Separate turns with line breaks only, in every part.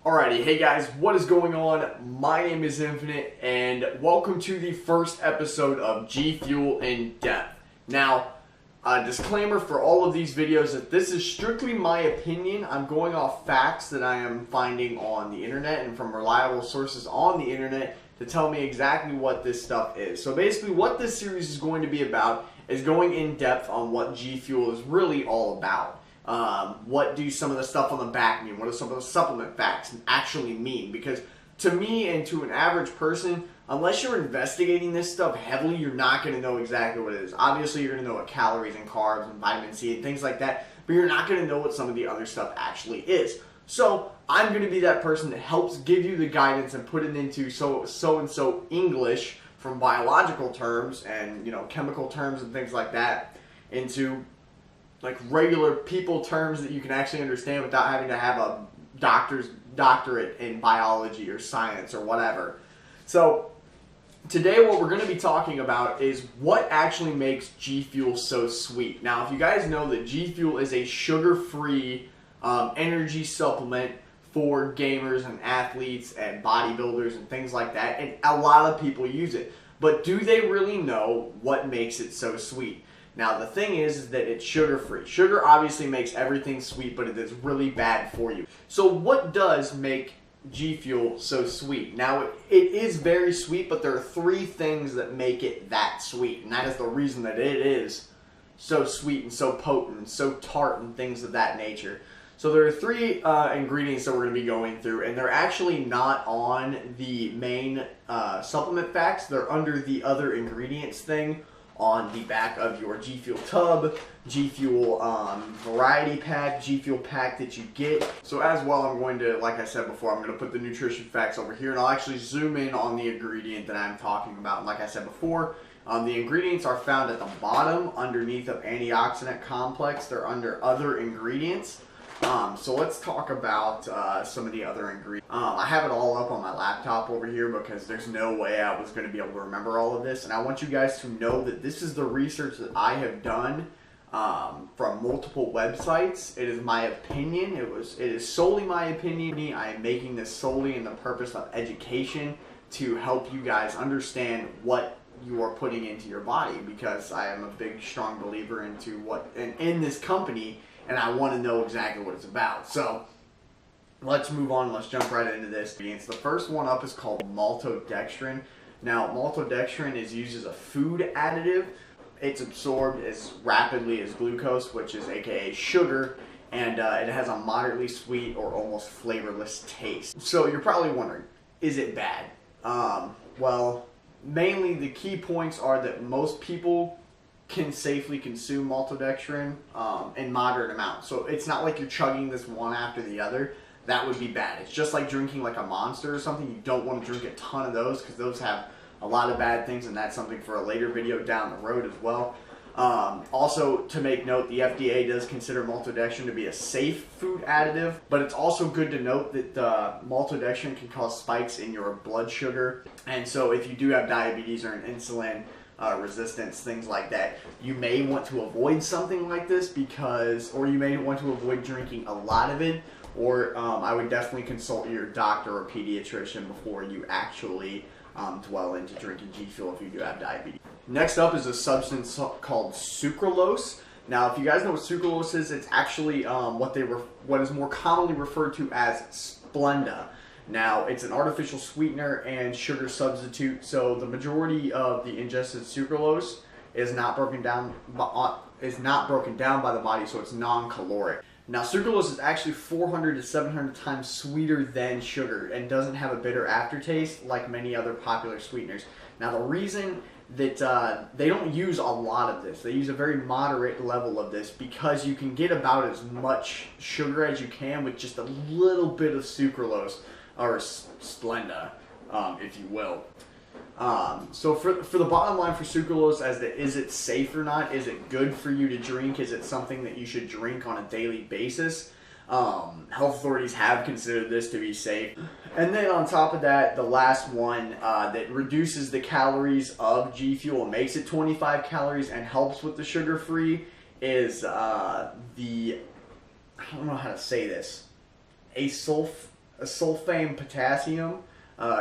Alrighty, hey guys, what is going on? My name is Infinite, and welcome to the first episode of G Fuel in Depth. Now, a disclaimer for all of these videos that this is strictly my opinion. I'm going off facts that I am finding on the internet and from reliable sources on the internet to tell me exactly what this stuff is. So basically what this series is going to be about is going in depth on what G Fuel is really all about. What do some of the stuff on the back mean? What do some of the supplement facts actually mean? Because to me and to an average person, unless you're investigating this stuff heavily, you're not going to know exactly what it is. Obviously, you're going to know what calories and carbs and vitamin C and things like that, but you're not going to know what some of the other stuff actually is. So I'm going to be that person that helps give you the guidance and put it into so English from biological terms and chemical terms and things like that into like regular people terms that you can actually understand without having to have a doctorate in biology or science or whatever. So today what we're going to be talking about is what actually makes G Fuel so sweet. Now, if you guys know that G Fuel is a sugar-free energy supplement for gamers and athletes and bodybuilders and things like that, and a lot of people use it. But do they really know what makes it so sweet? Now, the thing is that it's sugar-free. Sugar obviously makes everything sweet, but it is really bad for you. So what does make G Fuel so sweet? Now, it is very sweet, but there are three things that make it that sweet. And that is the reason that it is so sweet and so potent and so tart and things of that nature. So there are three ingredients that we're going to be going through, and they're actually not on the main supplement facts. They're under the other ingredients thing on the back of your G Fuel tub, G Fuel variety pack, G Fuel pack that you get. So as well, I'm going to, like I said before, I'm going to put the nutrition facts over here, and I'll actually zoom in on the ingredient that I'm talking about. And like I said before, the ingredients are found at the bottom underneath of antioxidant complex. They're under other ingredients. So let's talk about some of the other ingredients. I have it all up on my laptop over here because there's no way I was going to be able to remember all of this. And I want you guys to know that this is the research that I have done from multiple websites. It is my opinion. It is solely my opinion. I am making this solely in the purpose of education to help you guys understand what you are putting into your body, because I am a big, strong believer into in this company, and I want to know exactly what it's about. So let's move on. Let's jump right into this. The first one up is called maltodextrin. Now, maltodextrin is used as a food additive. It's absorbed as rapidly as glucose, which is aka sugar, and it has a moderately sweet or almost flavorless taste. So you're probably wondering, is it bad? Well, mainly the key points are that most people can safely consume maltodextrin in moderate amounts. So it's not like you're chugging this one after the other. That would be bad. It's just like drinking like a Monster or something. You don't want to drink a ton of those because those have a lot of bad things, and that's something for a later video down the road as well. Also, to make note, the FDA does consider maltodextrin to be a safe food additive, but it's also good to note that maltodextrin can cause spikes in your blood sugar. And so if you do have diabetes or an insulin resistance, things like that, you may want to avoid something like this or you may want to avoid drinking a lot of it, or I would definitely consult your doctor or pediatrician before you actually dwell into drinking G Fuel if you do have diabetes. Next up is a substance called sucralose. Now, if you guys know what sucralose is, it's actually what is more commonly referred to as Splenda. Now, it's an artificial sweetener and sugar substitute, so the majority of the ingested sucralose is not broken down by the body, so it's non-caloric. Now, sucralose is actually 400 to 700 times sweeter than sugar and doesn't have a bitter aftertaste like many other popular sweeteners. Now, the reason that they don't use a lot of this, they use a very moderate level of this, because you can get about as much sugar as you can with just a little bit of sucralose, or Splenda, if you will. So for the bottom line for sucralose, is it safe or not? Is it good for you to drink? Is it something that you should drink on a daily basis? Health authorities have considered this to be safe. And then on top of that, the last one that reduces the calories of G Fuel and makes it 25 calories and helps with the sugar-free is the, I don't know how to say this, a sulfame potassium,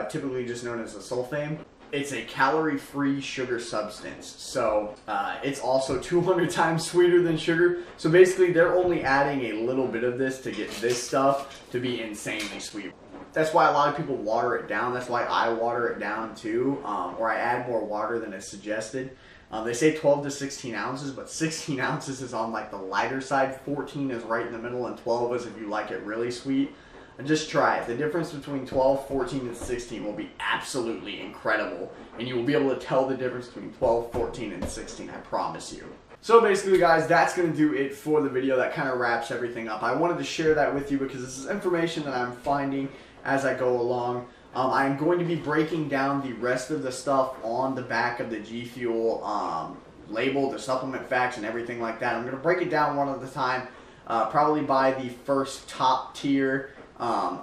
typically just known as a sulfame. It's a calorie-free sugar substance, so it's also 200 times sweeter than sugar. So basically, they're only adding a little bit of this to get this stuff to be insanely sweet. That's why a lot of people water it down. That's why I water it down too, or I add more water than is suggested. They say 12 to 16 ounces, but 16 ounces is on like the lighter side. 14 is right in the middle, and 12 is if you like it really sweet. And just try it. The difference between 12, 14, and 16 will be absolutely incredible. And you will be able to tell the difference between 12, 14, and 16, I promise you. So basically, guys, that's going to do it for the video. That kind of wraps everything up. I wanted to share that with you because this is information that I'm finding as I go along. I'm going to be breaking down the rest of the stuff on the back of the G Fuel label, the supplement facts, and everything like that. I'm going to break it down one at a time, probably by the first top tier,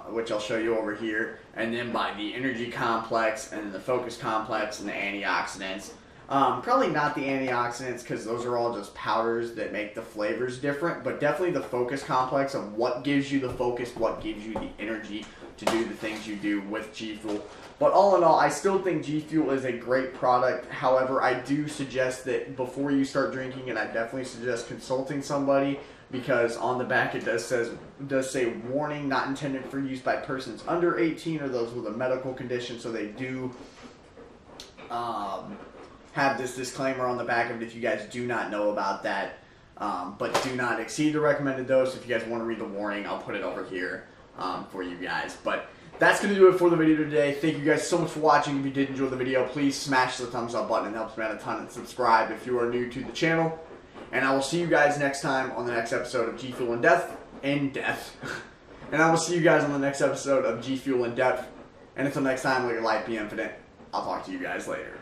which I'll show you over here, and then by the energy complex, and then the focus complex, and the antioxidants. Probably not the antioxidants because those are all just powders that make the flavors different, but definitely the focus complex of what gives you the focus, what gives you the energy to do the things you do with G Fuel. But all in all, I still think G Fuel is a great product. However, I do suggest that before you start drinking it, I definitely suggest consulting somebody, because on the back it does say warning, not intended for use by persons under 18 or those with a medical condition. So they do have this disclaimer on the back of it if you guys do not know about that. But do not exceed the recommended dose. If you guys want to read the warning, I'll put it over here for you guys. But that's going to do it for the video today. Thank you guys so much for watching. If you did enjoy the video, please smash the thumbs up button. It helps me out a ton. And subscribe if you are new to the channel. And I will see you guys next time on the next episode of G Fuel in Depth. And I will see you guys on the next episode of G Fuel in Depth. And until next time, let your light be infinite. I'll talk to you guys later.